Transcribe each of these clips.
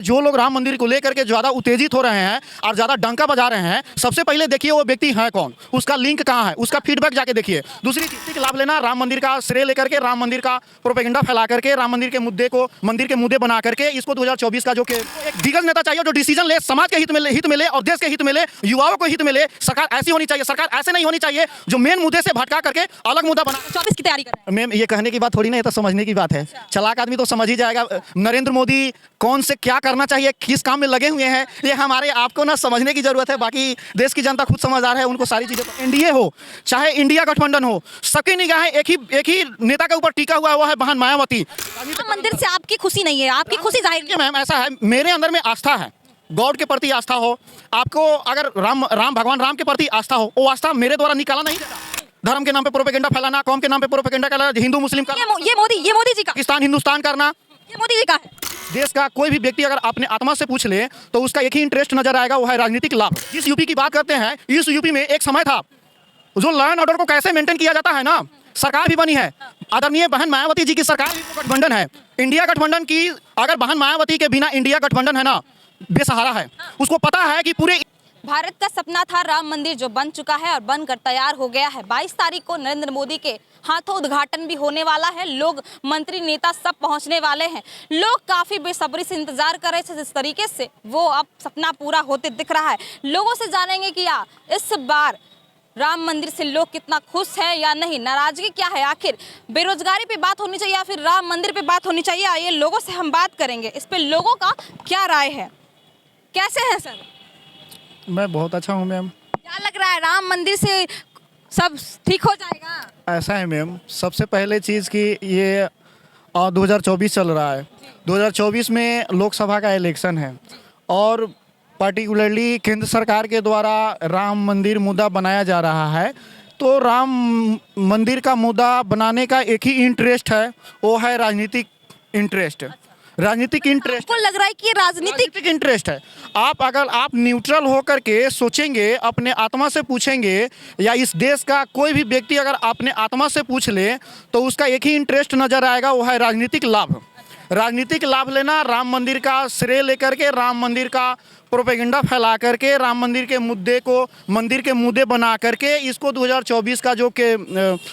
जो लोग राम मंदिर को लेकर के ज़्यादा उत्तेजित हो रहे हैं और ज़्यादा डंका बजा रहे हैं, सबसे पहले देखिए वो व्यक्ति है कौन, उसका लिंक कहाँ है, उसका फीडबैक जाके देखिए। दूसरी चीज़ का लाभ लेना, राम मंदिर का श्रेय लेकर के, राम मंदिर का प्रोपेगेंडा फैला करके, राम मंदिर के मुद्दे को मंदिर के मुद्दे बना करके इसको 2024 का जो कि एक दिग्गज नेता चाहिए जो डिसीजन ले, समाज के हित मिले और देश के हित मिले, युवाओं को हित मिले। सरकार ऐसी होनी चाहिए, सरकार ऐसे नहीं होनी चाहिए जो मेन मुद्दे से भटका करके अलग मुद्दा बना। 24 की तैयारी कर रहे हैं। मैम ये कहने की बात थोड़ी ना, ये तो समझने की बात है। चालाक आदमी तो समझ ही जाएगा नरेंद्र मोदी कौन से क्या करना चाहिए, किस काम में लगे हुए हैं, ये हमारे आपको ना समझने की जरूरत है। बाकी देश की जनता खुद समझदार है, उनको सारी चीजें। एनडीए हो चाहे इंडिया गठबंधन हो, सबकी निगाहें एक ही नेता के ऊपर टिका हुआ है, बहन मायावती। राम मंदिर से आपकी खुशी नहीं है, आपकी खुशी जाहिर। मैम ऐसा है, मेरे अंदर में आस्था है, गॉड के प्रति आस्था हो, आपको अगर राम भगवान राम के प्रति आस्था हो, वो आस्था मेरे द्वारा निकाला नहीं जाता। धर्म के नाम पे प्रोपेगेंडा फैलाना, कौम के नाम पे प्रोपेगेंडा फैलाना, हिंदू मुस्लिम का, ये मोदी जी का, पाकिस्तान हिंदुस्तान करना, ये मोदी जी का है। देश का कोई भी व्यक्ति अगर अपने आत्मा से पूछ ले तो उसका एक ही इंटरेस्ट नजर आएगा, वो है राजनीतिक लाभ। जिस यूपी की बात करते हैं, इस यूपी में एक समय था जो लॉ एंड ऑर्डर को कैसे मेंटेन किया जाता है ना, सरकार भी बनी है, आदरणीय बहन मायावती जी की सरकार भी गठबंधन है। इंडिया गठबंधन की अगर बहन मायावती के बिना इंडिया गठबंधन है ना, बेसहारा है। उसको पता है कि पूरे भारत का सपना था राम मंदिर जो बन चुका है और बनकर तैयार हो गया है। 22 तारीख को नरेंद्र मोदी के हाथों उद्घाटन भी होने वाला है। लोग, मंत्री, नेता सब पहुंचने वाले हैं। लोग काफी बेसब्री से इंतजार कर रहे थे, जिस तरीके से वो अब सपना पूरा होते दिख रहा है। लोगों से जानेंगे कि इस बार राम मंदिर से लोग कितना खुश है या नहीं, नाराजगी क्या है, आखिर बेरोजगारी पे बात होनी चाहिए या फिर राम मंदिर पे बात होनी चाहिए। आइए लोगों से हम बात करेंगे, इस पे लोगों का क्या राय है। कैसे हैं सर? मैं बहुत अच्छा हूँ मैम। क्या लग रहा है, राम मंदिर से सब ठीक हो जाएगा? ऐसा है मैम, सबसे पहले चीज़ कि ये 2024 चल रहा है। 2024 में लोकसभा का इलेक्शन है और पार्टिकुलरली केंद्र सरकार के द्वारा राम मंदिर मुद्दा बनाया जा रहा है। तो राम मंदिर का मुद्दा बनाने का एक ही इंटरेस्ट है, वो है राजनीतिक इंटरेस्ट। राजनीतिक इंटरेस्ट आपको लग रहा है कि ये राजनीतिक इंटरेस्ट है। अगर आप न्यूट्रल होकर के सोचेंगे, अपने आत्मा से पूछेंगे, या इस देश का कोई भी व्यक्ति अगर अपने आत्मा से पूछ ले तो उसका एक ही इंटरेस्ट नजर आएगा, वो है राजनीतिक लाभ। राजनीतिक लाभ लेना, राम मंदिर का श्रेय लेकर के, राम मंदिर का प्रोपेगेंडा फैला करके, राम मंदिर के मुद्दे को मंदिर के मुद्दे बना करके इसको 2024 का जो कि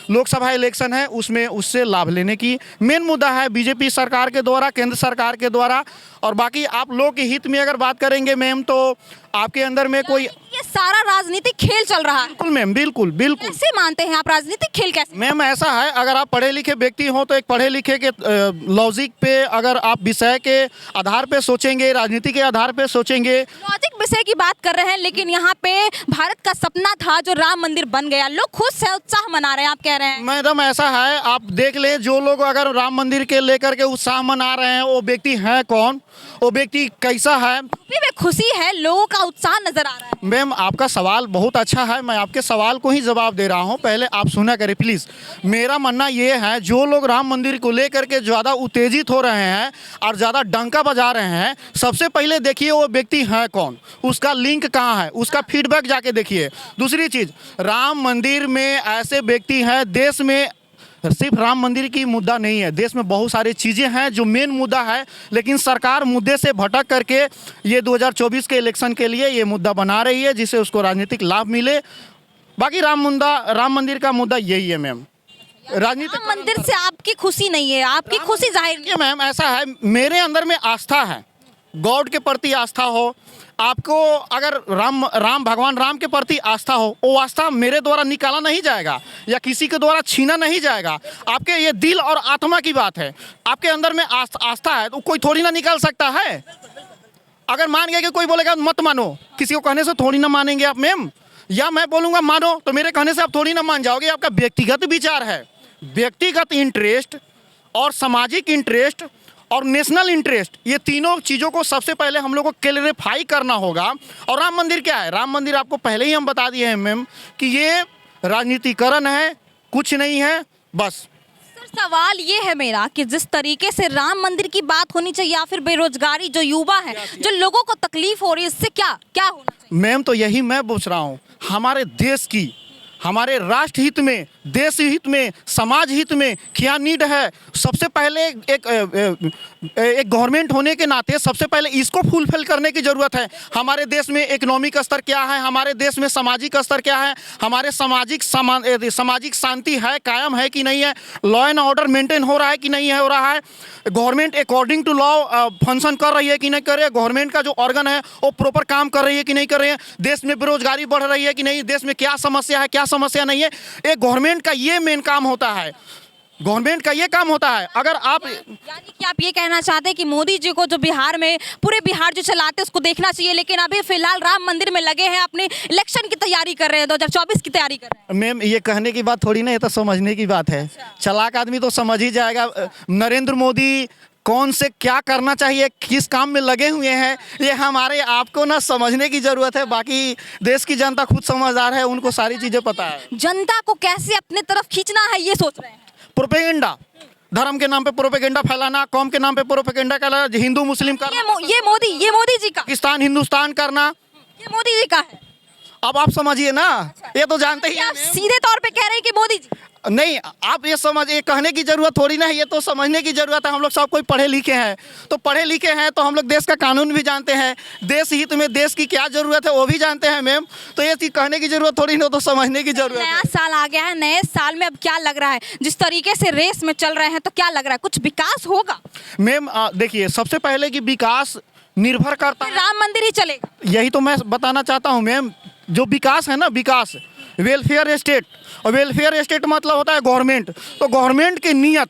लोकसभा इलेक्शन है उसमें उससे लाभ लेने की मेन मुद्दा है बीजेपी सरकार के द्वारा, केंद्र सरकार के द्वारा। और बाकी आप लोग के हित में अगर बात करेंगे मैम, तो आपके अंदर में कोई ये सारा राजनीतिक खेल चल रहा है। बिल्कुल मैम, बिल्कुल बिल्कुल। कैसे मानते हैं आप राजनीतिक खेल? कैसे मैम ऐसा है, अगर आप पढ़े लिखे व्यक्ति हो तो एक पढ़े लिखे के लॉजिक पे अगर आप विषय के आधार पे सोचेंगे, राजनीति के आधार पे सोचेंगे। लॉजिक विषय की बात कर रहे हैं, लेकिन यहाँ पे भारत का सपना था जो राम मंदिर बन गया, लोग खुश है, उत्साह मना रहे हैं, आप कह रहे हैं। मैडम ऐसा है, आप देख ले, जो लोग अगर राम मंदिर के लेकर के उत्साह मना रहे हैं वो व्यक्ति है कौन, वो व्यक्ति कैसा है। यूपी में खुशी है, लोगों का उत्साह नजर आ रहा है। मैम आपका सवाल बहुत अच्छा है, मैं आपके सवाल को ही जवाब दे रहा हूं, पहले आप सुना करें प्लीज। मेरा मानना ये है, जो लोग राम मंदिर को लेकर के ज़्यादा उत्तेजित हो रहे हैं और ज़्यादा डंका बजा रहे हैं, सबसे पहले देखिए वो व्यक्ति है कौन, उसका लिंक कहाँ है, उसका फीडबैक जाके देखिए। दूसरी चीज़, राम मंदिर में ऐसे व्यक्ति हैं, देश में सिर्फ राम मंदिर की मुद्दा नहीं है, देश में बहुत सारी चीज़ें हैं जो मेन मुद्दा है, लेकिन सरकार मुद्दे से भटक करके ये 2024 के इलेक्शन के लिए ये मुद्दा बना रही है जिससे उसको राजनीतिक लाभ मिले। बाकी राम मंदिर का मुद्दा यही है मैम। राम मंदिर से आपकी खुशी नहीं है, आपकी खुशी जाहिर। मैम ऐसा है, मेरे अंदर में आस्था है, गॉड के प्रति आस्था हो, आपको अगर राम भगवान राम के प्रति आस्था हो, वो आस्था मेरे द्वारा निकाला नहीं जाएगा या किसी के द्वारा छीना नहीं जाएगा। आपके ये दिल और आत्मा की बात है, आपके अंदर में आस्था है तो कोई थोड़ी ना निकाल सकता है। अगर मान गए कि कोई बोलेगा मत मानो, किसी को कहने से थोड़ी ना मानेंगे आप मैम, या मैं बोलूँगा मानो तो मेरे कहने से आप थोड़ी ना मान जाओगे। आपका व्यक्तिगत विचार है, व्यक्तिगत इंटरेस्ट और सामाजिक इंटरेस्ट और नेशनल इंटरेस्ट, ये तीनों चीज़ों को सबसे पहले हम लोग को क्लैरिफाई करना होगा। और राम मंदिर क्या है, राम मंदिर आपको पहले ही हम बता दिए हैं मैम कि ये राजनीतिकरण है, कुछ नहीं है बस। सर सवाल ये है मेरा कि जिस तरीके से राम मंदिर की बात होनी चाहिए या फिर बेरोजगारी, जो युवा है, जो लोगों को तकलीफ हो रही है, इससे क्या क्या होना चाहिए? मैम तो यही मैं पूछ रहा हूँ, हमारे देश की हमारे राष्ट्र हित में, देश हित में, समाज हित में क्या नीड है, सबसे पहले एक गवर्नमेंट होने के नाते सबसे पहले इसको फुलफिल करने की ज़रूरत है। हमारे देश में इकोनॉमिक स्तर क्या है, हमारे देश में सामाजिक स्तर क्या है, हमारे सामाजिक शांति है, कायम है कि नहीं है, लॉ एंड ऑर्डर मेंटेन हो रहा है कि नहीं है हो रहा है, government according to law function कर रही है कि नहीं कर रही है, गवर्नमेंट का जो ऑर्गन है वो प्रॉपर काम कर रही है कि नहीं कर रही है, देश में बेरोजगारी बढ़ रही है कि नहीं, देश में क्या समस्या है क्या समस्या नहीं है। एक गवर्नमेंट का ये मेन काम होता है, गवर्नमेंट का ये काम होता है। अगर आप यानी कि आप ये कहना चाहते हैं कि मोदी जी को जो बिहार में पूरे बिहार जो चलाते हैं उसको देखना चाहिए, लेकिन अभी फिलहाल राम मंदिर में लगे हैं, अपने इलेक्शन की तैयारी कर रहे हैं, 2024 की तैयारी कर रहे हैं। मैम ये कहने की बात थोड़ी ना, ये तो समझने की बात है। चालाक आदमी तो समझ ही जाएगा नरेंद्र मोदी कौन से क्या करना चाहिए, किस काम में लगे हुए हैं, ये हमारे आपको ना समझने की ज़रूरत है। बाकी देश की जनता खुद समझदार है, उनको सारी चीज़ें पता है। जनता को कैसे अपने तरफ खींचना है ये सोच रहे हैं। प्रोपेगेंडा, धर्म के नाम पे प्रोपेगेंडा फैलाना, कौम के नाम पे प्रोपेगेंडा फैलाना, हिंदू मुस्लिम करना, ये मोदी जी का, पाकिस्तान हिंदुस्तान करना, ये मोदी जी का है। अब आप समझिए ना, ये तो जानते ही आप हैं। सीधे तौर पे कह रहे हैं कि मोदी जी, नहीं, आप ये समझ, ये कहने की जरूरत थोड़ी ना है, ये तो समझने की जरूरत है। हम लोग सब कोई पढ़े लिखे हैं, तो पढ़े लिखे हैं तो हम लोग देश का कानून भी जानते हैं, देश हित में देश की क्या जरूरत है वो भी जानते हैं मैम। तो ये चीज कहने की जरूरत थोड़ी ना, तो समझने की जरूरत नया है। साल आ गया है, नए साल में अब क्या लग रहा है, जिस तरीके से रेस में चल रहे हैं तो क्या लग रहा है, कुछ विकास होगा? मैम देखिए, सबसे पहले कि विकास निर्भर करता है, राम मंदिर ही चलेगा, यही तो मैं बताना चाहता हूँ मैम। जो विकास है ना, विकास वेलफेयर स्टेट, और वेलफेयर स्टेट मतलब होता है गवर्नमेंट। तो गवर्नमेंट की नीयत,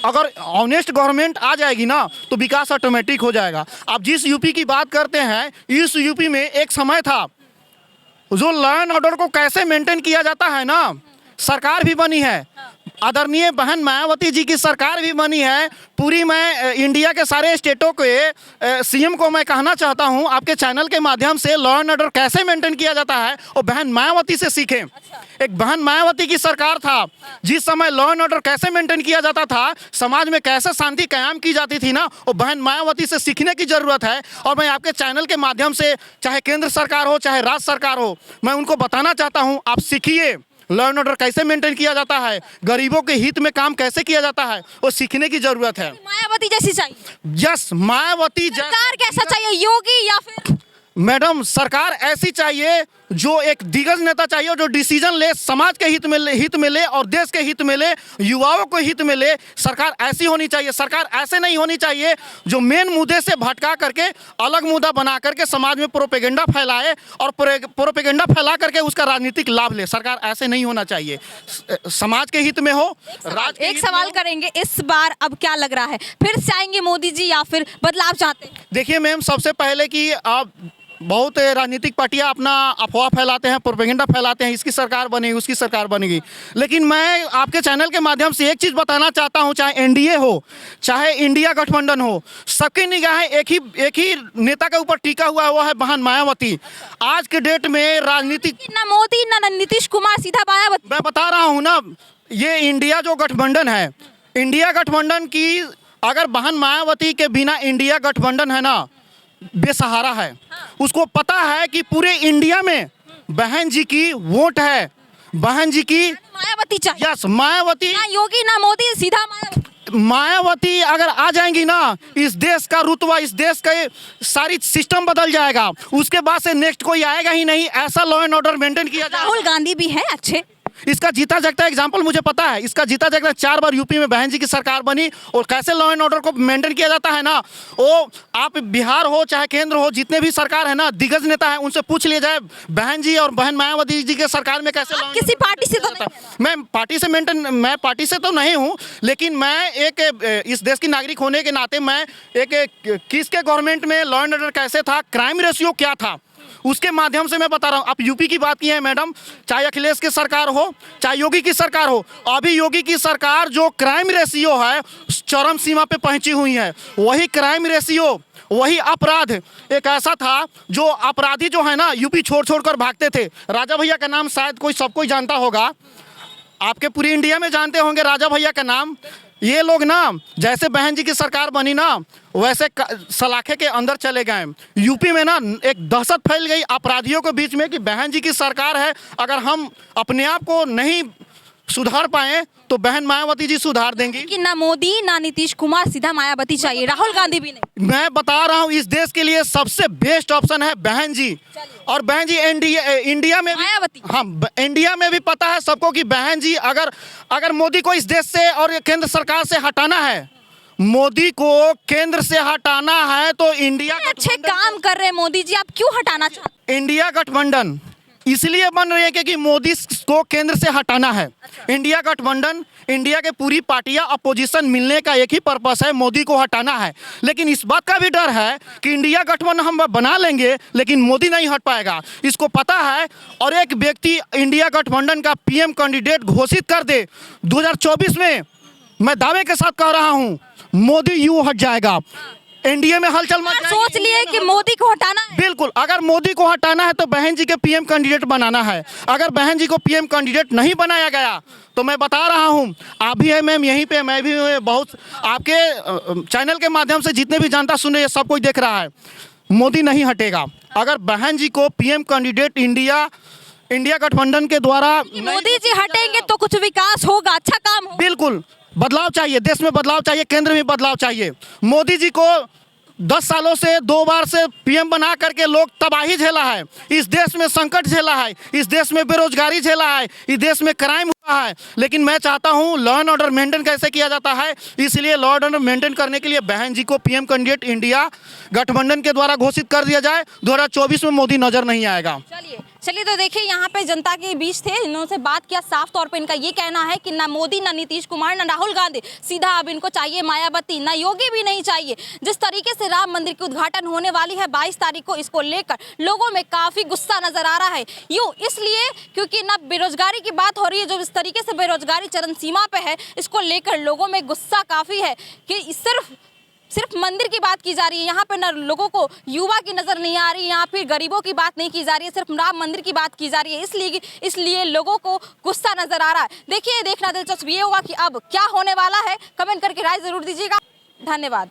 अगर ऑनेस्ट गवर्नमेंट आ जाएगी ना तो विकास ऑटोमेटिक हो जाएगा। आप जिस यूपी की बात करते हैं, इस यूपी में एक समय था जो लॉ एंड ऑर्डर को कैसे मेंटेन किया जाता है ना, सरकार भी बनी है, आदरणीय बहन मायावती जी की सरकार भी बनी है। पूरी मैं इंडिया के सारे स्टेटों के सीएम को मैं कहना चाहता हूं, आपके चैनल के माध्यम से लॉ एंड ऑर्डर कैसे मेंटेन किया जाता है और बहन मायावती से सीखें। एक बहन मायावती की सरकार था, जिस समय लॉ एंड ऑर्डर कैसे मेंटेन किया जाता था, समाज में कैसे शांति कायम की जाती थी ना, वो बहन मायावती से सीखने की जरूरत है। और मैं आपके चैनल के माध्यम से, चाहे केंद्र सरकार हो चाहे राज्य सरकार हो, मैं उनको बताना चाहता हूँ, आप सीखिए लॉ एंड ऑर्डर कैसे मेंटेन किया जाता है, गरीबों के हित में काम कैसे किया जाता है, वो सीखने की जरूरत है। मायावती जैसी चाहिए। यस, मायावती सरकार कैसा चाहिए, योगी या फिर? मैडम सरकार ऐसी चाहिए जो एक दिग्गज नेता चाहिए, जो डिसीजन ले, समाज के हित में ले और देश के हित में ले, युवाओं को हित में ले। सरकार ऐसी होनी चाहिए। सरकार ऐसे नहीं होनी चाहिए जो मेन मुद्दे से भटका करके अलग मुद्दा बना करके समाज में प्रोपेगेंडा फैलाए और प्रोपेगेंडा फैला करके उसका राजनीतिक लाभ ले। सरकार ऐसे नहीं होना चाहिए, समाज के हित में हो, राज्य एक सवाल करेंगे, इस बार अब क्या लग रहा है, फिर से आएंगे मोदी जी या फिर बदलाव चाहते हैं? देखिए मैम, सबसे पहले कि आप बहुत राजनीतिक पार्टियां अपना अफवाह फैलाते हैं, प्रोपेगेंडा फैलाते हैं, इसकी सरकार बनेगी उसकी सरकार बनेगी। लेकिन मैं आपके चैनल के माध्यम से एक चीज़ बताना चाहता हूं, चाहे एनडीए हो चाहे इंडिया गठबंधन हो, सबकी निगाहें एक ही नेता के ऊपर टिका हुआ है, वो है बहन मायावती। आज के डेट में राजनीतिक, ना मोदी ना नीतीश कुमार, सीधा मायावती। मैं बता रहा हूँ ना, ये इंडिया जो गठबंधन है, इंडिया गठबंधन की, अगर बहन मायावती के बिना इंडिया गठबंधन है ना बेसहारा है। उसको पता है कि पूरे इंडिया में बहन जी की वोट है, बहन जी की मायावती चाहिए। यस, मायावती, ना योगी ना मोदी, सीधा मायावती। मायावती अगर आ जाएंगी ना, इस देश का रुतबा, इस देश का सारी सिस्टम बदल जाएगा। उसके बाद से नेक्स्ट कोई आएगा ही नहीं। ऐसा लॉ एंड ऑर्डर मेंटेन किया जाएगा। राहुल गांधी भी है अच्छे, इसका जीता जागता एग्जाम्पल मुझे पता है। इसका जीता जागता 4 बार यूपी में बहन जी की सरकार बनी, और कैसे लॉ एंड ऑर्डर को मेंटेन किया जाता है ना, वो आप बिहार हो चाहे केंद्र हो, जितने भी सरकार है ना, दिग्गज नेता है, उनसे पूछ लिया जाए बहन जी और बहन मायावती जी के सरकार में कैसे law and किसी order पार्टी से तो maintain किया जाता है। मैं पार्टी से तो नहीं हूँ, लेकिन मैं एक इस देश की नागरिक होने के नाते मैं एक किसके गवर्नमेंट में लॉ एंड ऑर्डर कैसे था, क्राइम रेशियो क्या था, उसके माध्यम से मैं बता रहा हूँ। आप यूपी की बात की है मैडम, चाहे अखिलेश की सरकार हो चाहे योगी की सरकार हो, अभी योगी की सरकार जो क्राइम रेशियो है चरम सीमा पे पहुंची हुई है। वही क्राइम रेशियो, वही अपराध एक ऐसा था जो अपराधी जो है ना यूपी छोड़ कर भागते थे। राजा भैया का नाम शायद सब कोई जानता होगा, आपके पूरी इंडिया में जानते होंगे राजा भैया का नाम। ये लोग ना जैसे बहन जी की सरकार बनी ना वैसे सलाखे के अंदर चले गए। यूपी में ना एक दहशत फैल गई अपराधियों के बीच में कि बहन जी की सरकार है, अगर हम अपने आप को नहीं सुधार पाए तो बहन मायावती जी सुधार देंगी। कि ना मोदी ना नीतीश कुमार, सीधा मायावती चाहिए, राहुल गांधी भी नहीं। मैं बता रहा हूँ इस देश के लिए सबसे बेस्ट ऑप्शन है बहन जी। और बहन जी इंडिया में मायावती। हाँ, इंडिया में भी पता है सबको कि बहन जी अगर मोदी को इस देश से और केंद्र सरकार से हटाना है, मोदी को केंद्र से हटाना है तो इंडिया अच्छे काम कर रहे हैं मोदी जी, आप क्यों हटाना चाहते? इंडिया गठबंधन इसलिए बन रही है क्योंकि मोदी को केंद्र से हटाना है। इंडिया गठबंधन, इंडिया के पूरी पार्टियां अपोजिशन मिलने का एक ही पर्पस है, मोदी को हटाना है। लेकिन इस बात का भी डर है कि इंडिया गठबंधन हम बना लेंगे लेकिन मोदी नहीं हट पाएगा, इसको पता है। और एक व्यक्ति इंडिया गठबंधन का पीएम कैंडिडेट घोषित कर दे 2024 में, मैं दावे के साथ कह रहा हूं मोदी यूं हट जाएगा, एनडीए में हलचल मच जाएगी। सोच लिए कि मोदी को हटाना है। बिल्कुल, अगर मोदी को हटाना है तो बहन जी के पीएम कैंडिडेट बनाना है। अगर बहन जी को पीएम कैंडिडेट नहीं बनाया गया तो मैं बता रहा हूं, आप भी है मैम यहीं पे, मैं भी बहुत आपके चैनल के माध्यम से जितने भी जनता सुन रही है सब कोई देख रहा है, मोदी नहीं हटेगा। अगर बहन जी को पीएम कैंडिडेट इंडिया गठबंधन के द्वारा मोदी जी हटेंगे तो कुछ विकास होगा, अच्छा काम होगा। बिल्कुल, बदलाव चाहिए, देश में बदलाव चाहिए, केंद्र में बदलाव चाहिए। मोदी जी को 10 सालों से 2 बार से पीएम बना करके लोग तबाही झेला है, इस देश में संकट झेला है, इस देश में बेरोजगारी झेला है, इस देश में क्राइम हुआ है। लेकिन मैं चाहता हूं लॉ एंड ऑर्डर मेंटेन कैसे किया जाता है, इसलिए लॉ एंड ऑर्डर मेंटेन करने के लिए बहन जी को पीएम कैंडिडेट इंडिया गठबंधन के द्वारा घोषित कर दिया जाए। 2024 में मोदी नजर नहीं आएगा। चलिए तो देखिए यहाँ पे जनता के बीच थे, इन्होंने बात किया, साफ तौर पे इनका ये कहना है कि ना मोदी ना नीतीश कुमार ना राहुल गांधी, सीधा अब इनको चाहिए मायावती, ना योगी भी नहीं चाहिए। जिस तरीके से राम मंदिर की उद्घाटन होने वाली है 22 तारीख को, इसको लेकर लोगों में काफी गुस्सा नजर आ रहा है। यूं इसलिए क्योंकि ना बेरोजगारी की बात हो रही है, जो इस तरीके से बेरोजगारी चरम सीमा पे है, इसको लेकर लोगों में गुस्सा काफी है कि सिर्फ मंदिर की बात की जा रही है, यहाँ पे न लोगों को युवा की नजर नहीं आ रही, यहाँ पे गरीबों की बात नहीं की जा रही है, सिर्फ राम मंदिर की बात की जा रही है। इसलिए लोगों को गुस्सा नजर आ रहा है। देखिए, देखना दिलचस्प ये होगा कि अब क्या होने वाला है। कमेंट करके राय जरूर दीजिएगा। धन्यवाद।